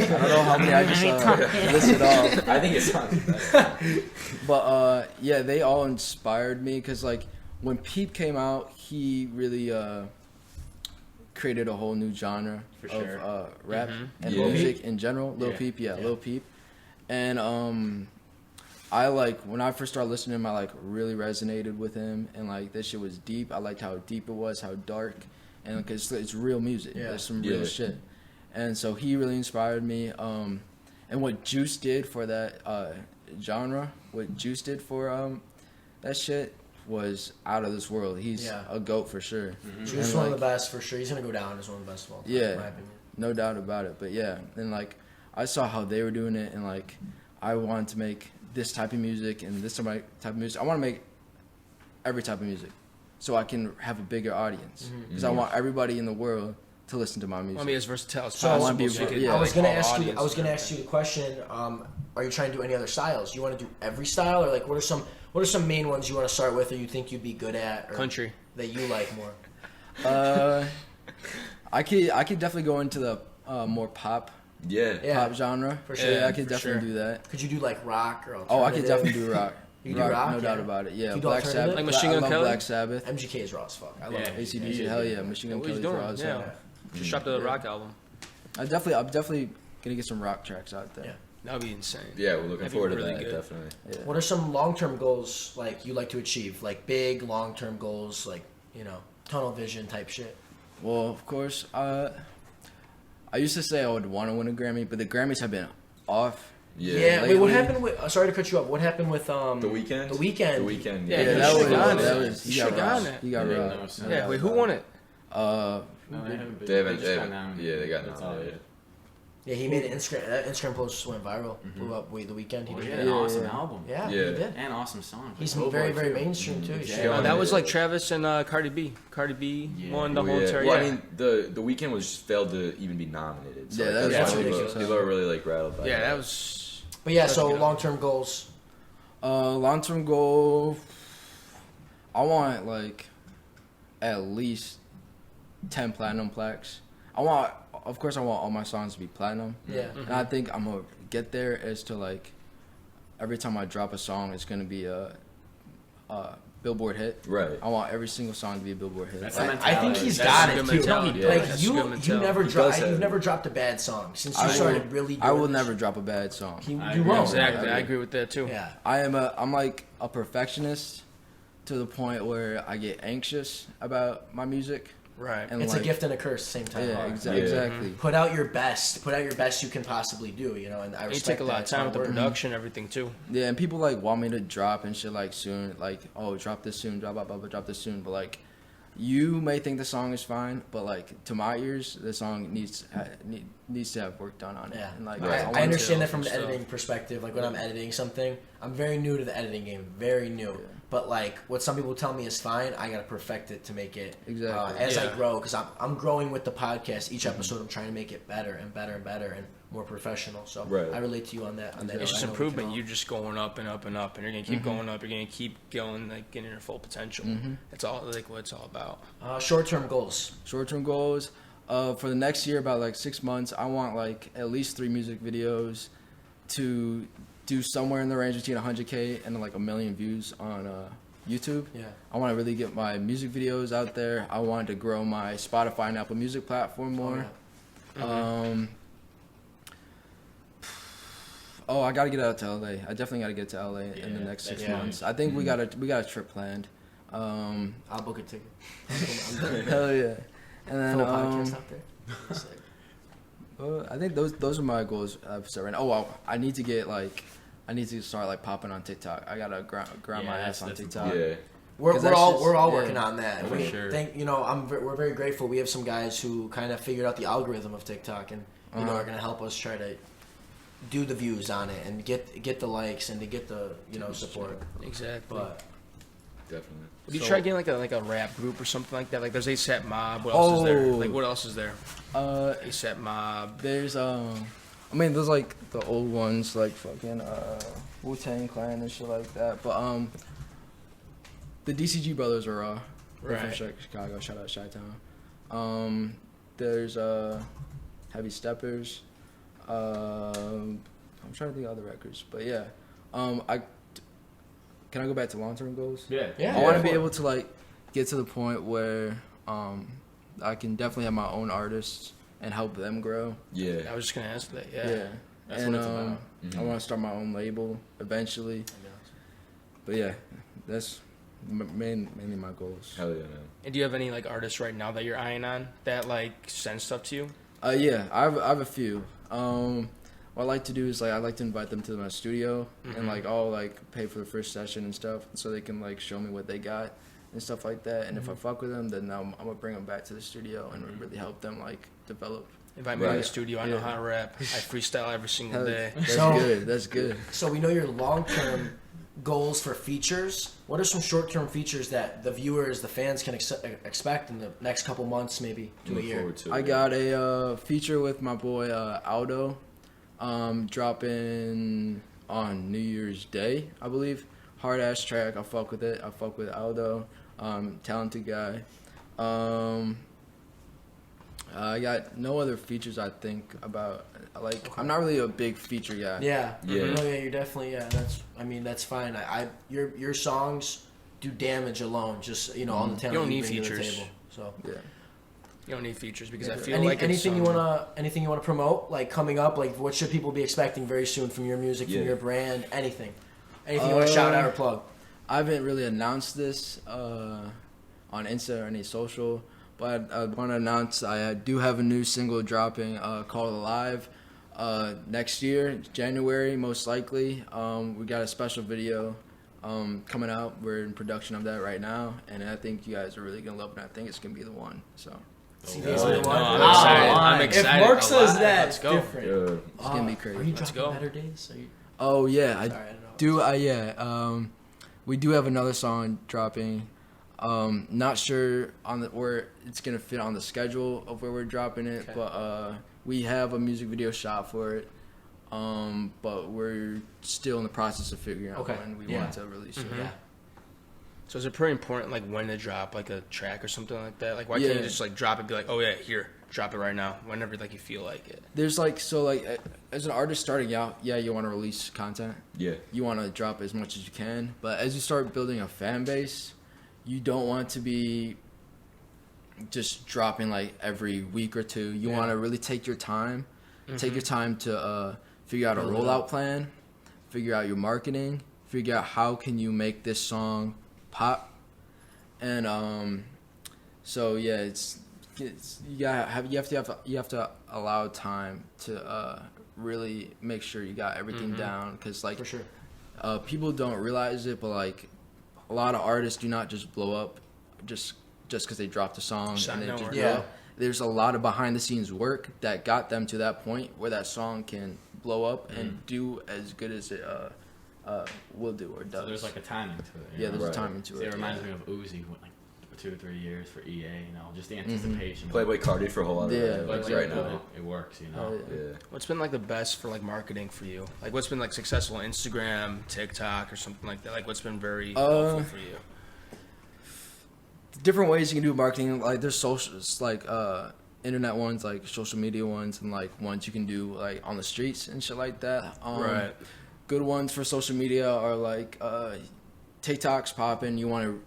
listed off. I think it sounds better. But they all inspired me because like when Peep came out, he really created a whole new genre of rap and music in general. Lil Peep, Lil Peep, and I like when I first started listening to him, I like really resonated with him, and like this shit was deep. I liked how deep it was, how dark, and because it's real music. There's some real shit. And so he really inspired me. And what Juice did for that genre, what Juice did for that shit was out of this world. He's a GOAT for sure. Mm-hmm. Juice is one of the best for sure. He's going to go down as one of the best of all time, in my opinion. No doubt about it. But yeah, and like I saw how they were doing it, and like I wanted to make this type of music and this type of music. I want to make every type of music so I can have a bigger audience. Because I want everybody in the world to listen to my music. I want to be as versatile as possible. I was going to ask you the question. Are you trying to do any other styles? Do you want to do every style, or like what are some main ones you want to start with, or you think you'd be good at, or country that you like more? I could definitely go into the more pop. Pop genre. For sure. Yeah, I could definitely do that. Could you do like rock or alternative? Oh, I could definitely do rock. You do rock? No doubt about it. Yeah, Black Sabbath. Like Machine Gun Kelly? Black Sabbath. MGK is raw as fuck. I love AC/DC. Hell yeah, Machine Gun Kelly's raw as hell. Just dropped a rock album. I'm definitely gonna get some rock tracks out there. Yeah. That would be insane. Yeah, we're looking forward to really that, good. definitely. Yeah. What are some long-term goals like you like to achieve? Like big long-term goals, like, you know, tunnel vision type shit. Well, of course, I used to say I would want to win a Grammy, but the Grammys have been off. Yeah. Wait, what happened with? Sorry to cut you up. What happened with The Weeknd? The Weeknd. The Weeknd. Yeah, that was. He got robbed. He got robbed. Yeah. Wait, who won it? No, they haven't been. They haven't. Got nominated. Yeah, they got That's all, nominated. Yeah, he made an Instagram. That Instagram post just went viral. Blew up. Wait, The Weeknd. He had an awesome album. Yeah, he did. And awesome song. He's very, very mainstream too. That was like Travis and Cardi B. Cardi B won the whole entire. Well, I mean, the Weeknd was failed to even be nominated. So that's why ridiculous. people are really like rattled by that was. But yeah, so long-term goals. Long-term goal. I want like at least 10 platinum plaques. Of course, I want all my songs to be platinum. Yeah. And I think I'm gonna get there as to like every time I drop a song, it's gonna be a Billboard hit. Right. I want every single song to be a Billboard hit. I think he's got it too. Like you never dropped a bad song since you started really. I will never drop a bad song. You won't. Exactly. I agree with that too. Yeah. I'm like a perfectionist to the point where I get anxious about my music. Right. And it's like, a gift and a curse at the same time. Yeah, exactly. Put out your best. Put out your best you can possibly do, you know, and I respect you take a lot of time with the production and everything too. Yeah, and people like want me to drop and shit like soon, like, oh, drop this soon, drop this soon, but like you may think the song is fine, but like to my ears, the song needs to have work done on it. Yeah. And like I understand that from an editing perspective. Like when I'm editing something, I'm very new to the editing game, very new. Yeah. But like what some people tell me is fine, I gotta perfect it to make it as I grow, because I'm growing with the podcast. Each episode, I'm trying to make it better and better and better and more professional. So I relate to you on that. It's just improvement. You're just going up and up and up, and you're gonna keep going up. You're gonna keep going, like getting your full potential. That's all like what it's all about. Short-term goals. Short-term goals. For the next year, about like 6 months, I want like at least 3 music videos to do somewhere in the range between 100K and like 1 million views on YouTube. Yeah. I want to really get my music videos out there. I want to grow my Spotify and Apple Music platform more. I gotta get out to LA. I definitely gotta get to LA in the next 6 months. I think we got a trip planned. I'll book a ticket. Hell yeah. And then podcast out there. I think those are my goals I've set right now. I need to start like popping on TikTok. I gotta grind my ass on TikTok. Yeah. We're all working on that. We think we're very grateful. We have some guys who kind of figured out the algorithm of TikTok and are gonna help us try to do the views on it and get the likes and to get the support. Exactly. But definitely. Would you try getting like a rap group or something like that? Like there's ASAP Mob. What else is there? Like what else is there? ASAP Mob. There's there's like the old ones like fucking Wu-Tang Clan and shit like that. But the DCG brothers are right from Chicago. Shout out Chi-Town. There's Heavy Steppers. I'm trying to think of other records, but yeah. Can I go back to long-term goals? Yeah. I want to be able to like get to the point where I can definitely have my own artists and help them grow. Yeah. I was just gonna ask that. Yeah. That's what it's about. I want to start my own label eventually. But yeah, that's mainly my goals. Hell yeah, man. And do you have any like artists right now that you're eyeing on that like send stuff to you? Yeah, I have a few. What I like to do is like I like to invite them to my studio and like I'll like pay for the first session and stuff so they can like show me what they got and stuff like that. And if I fuck with them, then I'm gonna bring them back to the studio and really help them like develop. Invite me to the studio. I know how to rap. I freestyle every single day. That's good. So we know your long-term goals for features. What are some short-term features that the viewers, the fans can expect in the next couple months, maybe to a year? I got a feature with my boy Aldo. Dropping on New Year's Day, I believe. Hard ass track. I fuck with it. I fuck with Aldo. Talented guy. I got no other features I think about. I'm not really a big feature guy. Yeah. You're definitely that's fine. Your songs do damage alone. Just all the talent you don't need bring features. to the table. So yeah. You don't need features because I feel anything you wanna promote, like coming up, like what should people be expecting very soon from your music, from your brand, anything you want to shout out or plug? I haven't really announced this on Insta or any social, but I want to announce I do have a new single dropping called Alive next year, January most likely. We got a special video coming out. We're in production of that right now, and I think you guys are really gonna love it. I think it's gonna be the one. So. I'm excited. If Mark says that, let's go. Different. Yeah. It's gonna be crazy. Are you dropping Better Days? Oh yeah, I do. We do have another song dropping. Not sure where it's gonna fit on the schedule of where we're dropping it, but we have a music video shot for it. But we're still in the process of figuring out when we want to release it. Yeah. So is it pretty important, like, when to drop, like, a track or something like that? Like, why can't you just, like, drop it and be like, oh, yeah, here, drop it right now, whenever, like, you feel like it? There's, like, as an artist starting out, you want to release content. Yeah. You want to drop as much as you can. But as you start building a fan base, you don't want to be just dropping, like, every week or two. You want to really take your time. Take your time to figure out a rollout plan, figure out your marketing, figure out how can you make this song pop, and it's you have to allow time to really make sure you got everything down, because like for sure people don't realize it, but like a lot of artists do not just blow up just because they dropped a song and they just blow up. There's a lot of behind the scenes work that got them to that point where that song can blow up and do as good as it will do or does. So there's like a timing to it. Yeah, there's a timing to it. It reminds me of Uzi, who went like 2 or 3 years for EA. Just the anticipation. Playboy Cardi for a whole lot of right now. It works, What's been like the best for like marketing for you? Like what's been like successful on Instagram, TikTok, or something like that? Like what's been very helpful for you? Different ways you can do marketing. Like there's socials, like internet ones, like social media ones, and like ones you can do like on the streets and shit like that. Right. Good ones for social media are like TikTok's popping. You want to.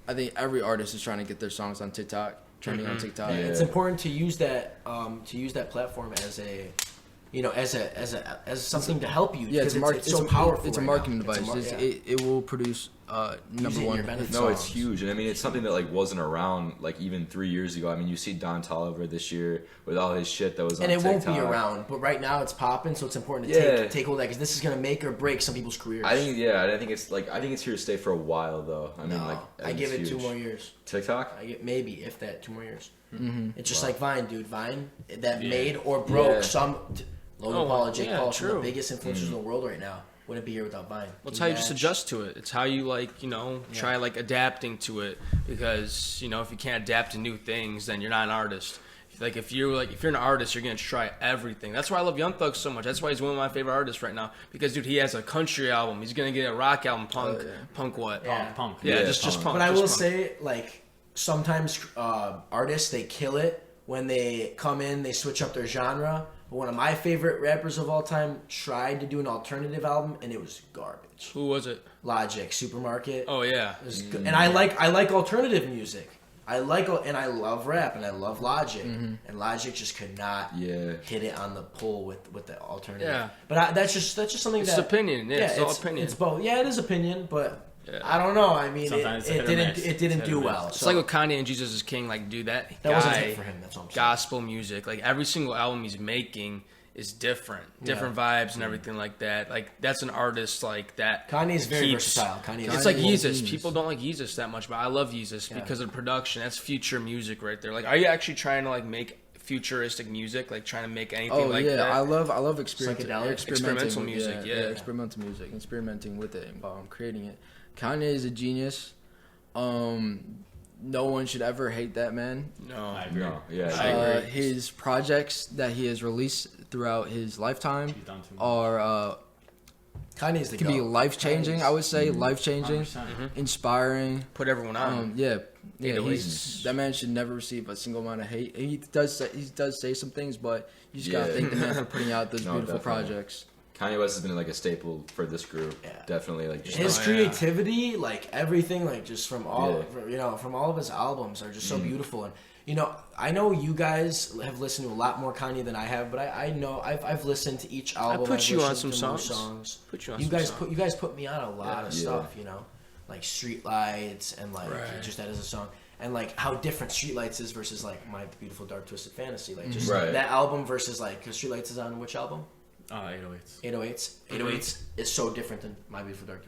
I think every artist is trying to get their songs on TikTok, trending on TikTok. Yeah. It's important to use that platform as a, as something to help you. Yeah, it's so powerful. It's a marketing device. It will produce number one. No, it's huge, and I mean it's something that like wasn't around like even 3 years ago. I mean you see Don Toliver this year with all his shit that was on TikTok. And it won't be around, but right now it's popping, so it's important to take hold of that because this is gonna make or break some people's careers. I think it's here to stay for a while though. I give it 2 more years. TikTok? Maybe if that 2 more years. It's just like Vine, dude. Vine that made or broke some. Logan Paul and Jake Paul, some of the biggest influencers in the world right now. Wouldn't be here without Vine. Well, it's how you just adjust to it. It's how you try like adapting to it because if you can't adapt to new things, then you're not an artist. Like if you're an artist, you're gonna try everything. That's why I love Young Thug so much. That's why he's one of my favorite artists right now. Because dude, he has a country album. He's gonna get a rock album. Punk what? Punk. Yeah, just punk. But I will say like sometimes artists they kill it when they come in, they switch up their genre. But one of my favorite rappers of all time tried to do an alternative album, and it was garbage. Who was it? Logic, Supermarket. Oh yeah. It was good. And I like alternative music. I love rap, and I love Logic. And Logic just could not hit it on the pull with the alternative. Yeah. But that's just something it's opinion. Yeah, it's all opinion. It's both. Yeah, it is opinion, but. Yeah. I don't know. I mean, it didn't do well. It's like with Kanye and Jesus is King. Like, dude, that guy, wasn't it for him. That's what I'm saying. Gospel music. Like every single album he's making is different vibes and everything like that. Like that's an artist like that. Kanye's very versatile. It's like Yeezus. People don't like Yeezus that much, but I love Yeezus because of the production. That's future music right there. Like, are you actually trying to like make futuristic music, like trying to make anything like that? I love experimental music. Experimental music, experimenting with it while I'm creating it. Kanye is a genius. No one should ever hate that man. No, I agree. I agree. His projects that he has released throughout his lifetime are Kanye's the can be life changing. I would say life changing, inspiring. Put everyone on. That man should never receive a single amount of hate. He does say some things, but you just gotta thank the man for putting out those beautiful projects. Kanye West has been like a staple for this group. Yeah. Definitely, like just his creativity, like everything, like just from all from all of his albums are just so beautiful. And I know you guys have listened to a lot more Kanye than I have, but I know I've listened to each album. I put you on some songs. You guys put me on a lot of stuff. Like Streetlights and like just that as a song. And like how different Streetlights is versus like My Beautiful Dark Twisted Fantasy. Like just that album versus like because Streetlights is on which album? 808s. 808s is so different than My Beautiful Dark,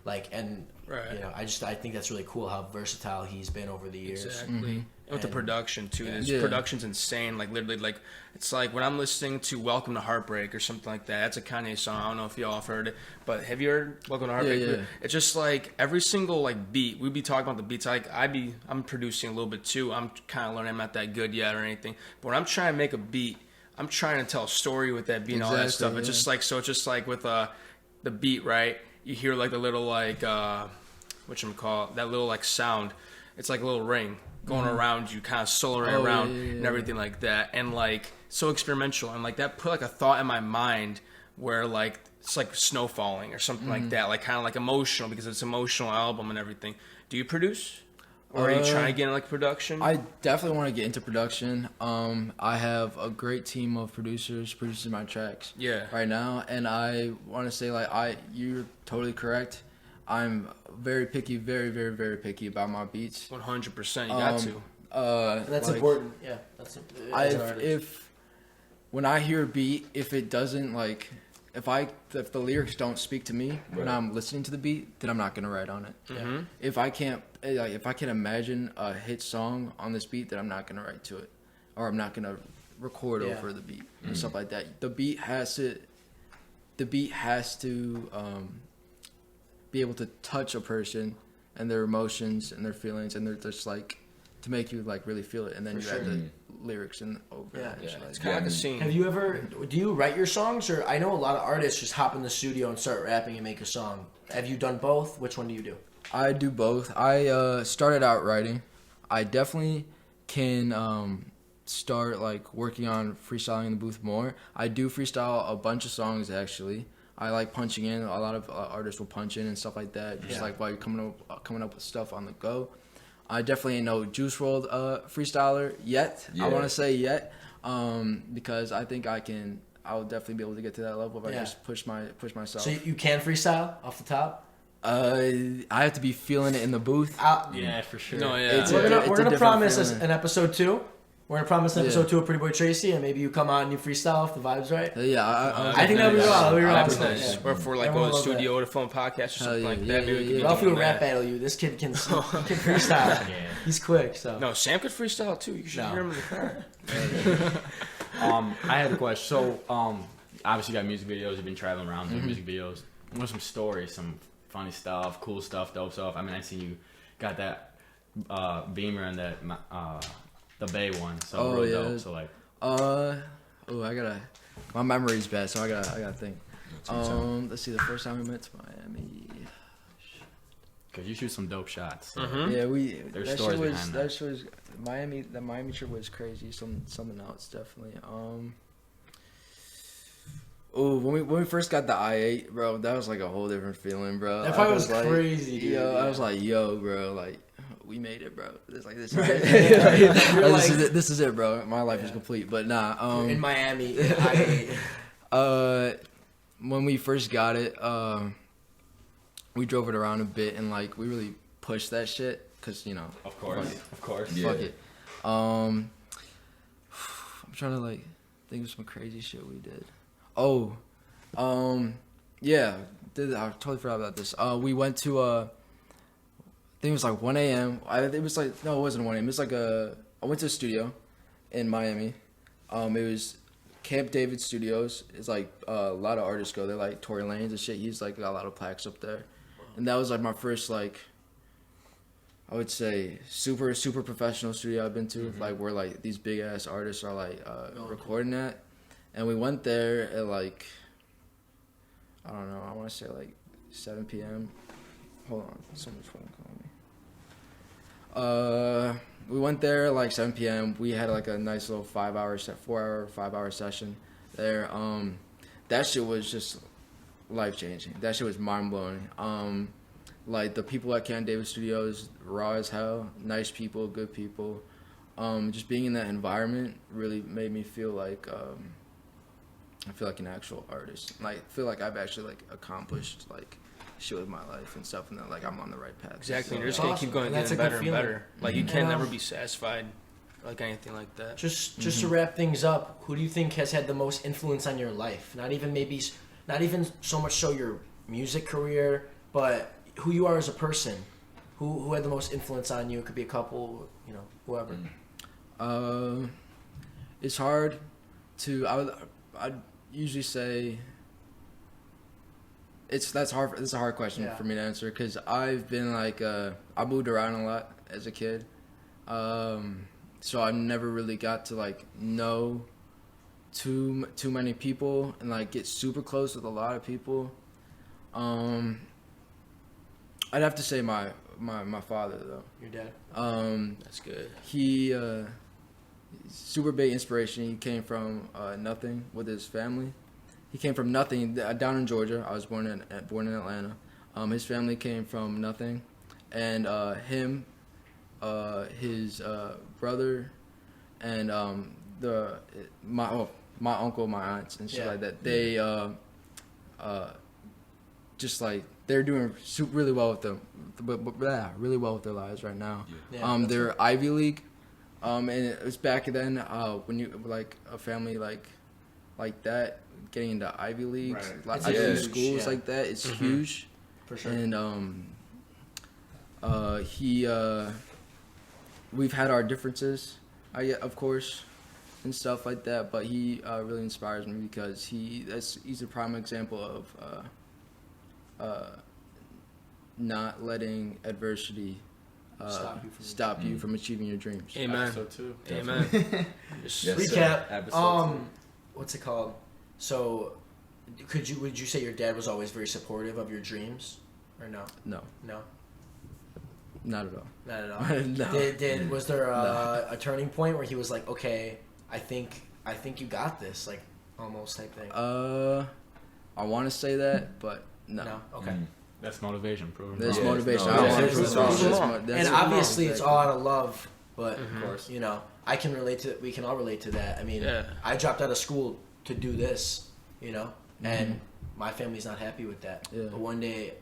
like I think that's really cool how versatile he's been over the years. Exactly. And with the production too, production's insane. Like literally, like it's like when I'm listening to Welcome to Heartbreak or something like that. That's a Kanye song. I don't know if y'all have heard it, but have you heard Welcome to Heartbreak? Yeah. It's just like every single like beat. We'd be talking about the beats. Like I'm producing a little bit too. I'm kind of learning. I'm not that good yet or anything. But when I'm trying to make a beat, I'm trying to tell a story with that beat and all that stuff. It's just like it's just like with the beat, right? You hear like the little like that little like sound. It's like a little ring going around you, kind of soloing around and everything like that, and like so experimental. And like that put like a thought in my mind where like it's like snow falling or something like that, like kind of like emotional because it's an emotional album and everything. Do you produce? Or are you trying to get into like production? I definitely want to get into production. I have a great team of producers producing my tracks right now, and I want to say you're totally correct. I'm very picky, very, very, very picky about my beats. 100%, you got to. That's important. Yeah, if when I hear a beat, if it doesn't like. If the lyrics don't speak to me when I'm listening to the beat, then I'm not gonna write on it. Mm-hmm. If I can't imagine a hit song on this beat, then I'm not gonna write to it, or I'm not gonna record over the beat and stuff like that. The the beat has to be able to touch a person and their emotions and their feelings, and they're just like to make you like really feel it, and then you add the lyrics and over. Yeah, it's kind of like a scene. Have you ever? Do you write your songs, or I know a lot of artists just hop in the studio and start rapping and make a song. Have you done both? Which one do you do? I do both. I started out writing. I definitely can start like working on freestyling in the booth more. I do freestyle a bunch of songs actually. I like punching in. A lot of artists will punch in and stuff like that, just like while you're coming up with stuff on the go. I definitely ain't no Juice WRLD freestyler yet. I want to say yet, because I think I'll definitely be able to get to that level if I just push myself. So you can freestyle off the top? I have to be feeling it in the booth. Yeah, for sure. No, yeah. We're gonna promise an episode 2. We're gonna promise an episode 2 of Pretty Boy Tracy, and maybe you come on and you freestyle if the vibes right. I think that'd be well. Nice. Or if we're like going to the studio to film a podcast or something like that. Maybe Ralphie will rap battle you. This kid can freestyle. He's quick. So no, Sam could freestyle too. You should hear him in the car. I had a question. So obviously you got music videos. You've been traveling around doing music videos. What are some stories? Some funny stuff, cool stuff, dope stuff. I mean, I seen you got that Beamer and that the Bay one. So real dope. So like, my memory's bad, so I gotta think. Let's see. The first time we went to Miami. Cause you shoot some dope shots. So. Yeah, There's stories behind that. That was Miami. The Miami trip was crazy. Something else definitely. When we first got the I-8, bro, that was like a whole different feeling, bro. That probably was like, crazy, dude. I was like, yo, bro, like, we made it, bro. It's like, this is it. This is it, bro. My life is complete. But nah. In Miami, I-8. When we first got it, we drove it around a bit, and like, we really pushed that shit, cause you know. Of course. Fuck it. I'm trying to like think of some crazy shit we did. Yeah, I totally forgot about this. We went to I think it was like 1 a.m. It was like, no, it wasn't 1 a.m. It was like I went to a studio in Miami. It was Camp David Studios. It's like a lot of artists go there, like Tory Lanez and shit. He's like got a lot of plaques up there, and that was like my first like, I would say super professional studio I've been to, like where like these big ass artists are like recording at. And we went there at like, I don't know, I want to say like 7 p.m. Hold on, someone's phone calling me. We went there at like 7 p.m. We had like a nice little 5-hour session there. That shit was just life changing. That shit was mind blowing. Like the people at Camp David Studios, raw as hell, nice people, good people. Just being in that environment really made me feel like. I feel like an actual artist. Like, I feel like I've actually like accomplished like shit with my life and stuff, and that like I'm on the right path. Exactly. You're just gonna keep going, getting better and better. Like you can never be satisfied, like anything like that. Just to wrap things up, who do you think has had the most influence on your life? Not even so much so your music career, but who you are as a person. Who had the most influence on you? It could be a couple, you know, whoever. It's hard to. I'd usually say that's hard. It's a hard question for me to answer because I've been like I moved around a lot as a kid, so I never really got to like know too many people and like get super close with a lot of people. I'd have to say my father though. Your dad. That's good. He super big inspiration. He came from nothing with his family. He came from nothing down in Georgia. I was born in Atlanta. His family came from nothing, and him, his brother, and my uncle, my aunts, and shit like that. They just like they're doing really well with them, really well with their lives right now. They're Ivy League. And it was back then when you like a family like that getting into Ivy Leagues, like Ivy League schools like that, it's huge. For sure. And we've had our differences, of course, and stuff like that. But he really inspires me because he's a prime example of not letting adversity stop you from achieving your dreams. Amen. Episode 2. Amen. Yes, Recap. What's it called? So, would you say your dad was always very supportive of your dreams, or no? No. No. Not at all. Not at all. No. Was there a turning point where he was like, okay, I think you got this, like almost type thing? I want to say that, but no. No. Okay. That's motivation. Proven. There's wrong. motivation. No, I want there's to prove wrong. And obviously, it's all out of love, but Of course. you know, I can relate to. We can all relate to that. I mean, I dropped out of school to do this, you know, and my family's not happy with that. Yeah. But one day,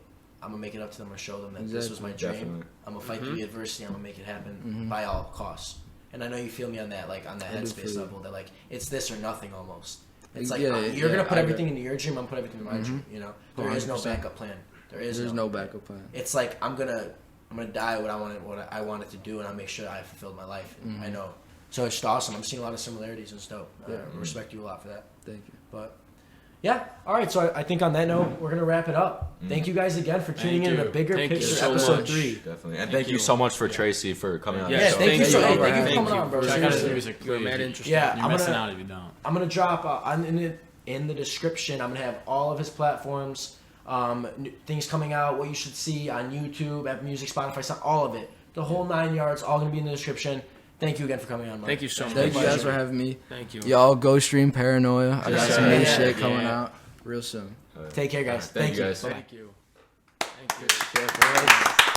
I'm gonna make it up to them and show them that this was my dream. Definitely. I'm gonna fight through the adversity. I'm gonna make it happen by all costs. And I know you feel me on that, like on that headspace level. That like it's this or nothing almost. It's like you're gonna put everything into your dream. I'm gonna put everything into my dream. You know, there is no backup plan. There's no backup plan. It's like I'm gonna die what I wanted to do, and I'll make sure I fulfilled my life. I know. So it's just awesome. I'm seeing a lot of similarities. It's dope. I respect you a lot for that. Thank you. But yeah, all right. So I think on that note, we're gonna wrap it up. Thank you guys again for tuning in to the Bigger Picture so episode much. 3. Definitely, and thank you so much for Tracy for coming on. Yeah, the show. thank you so much. Thank you for Thank coming you. on, bro. Check out his Seriously. music. You're Please. mad interesting. Yeah, You're missing out if you don't. I'm gonna drop in the description. I'm gonna have all of his platforms, things coming out, what you should see on YouTube, Apple Music, Spotify, all of it. The whole 9 yards, all gonna be in the description. Thank you again for coming on, Mike. Thank you so much. Thank you guys for having me. Thank you. Y'all go stream Paranoia. I got some new Yeah. shit coming out real soon. Take care, guys. Thank you guys. Thank you. Thank you.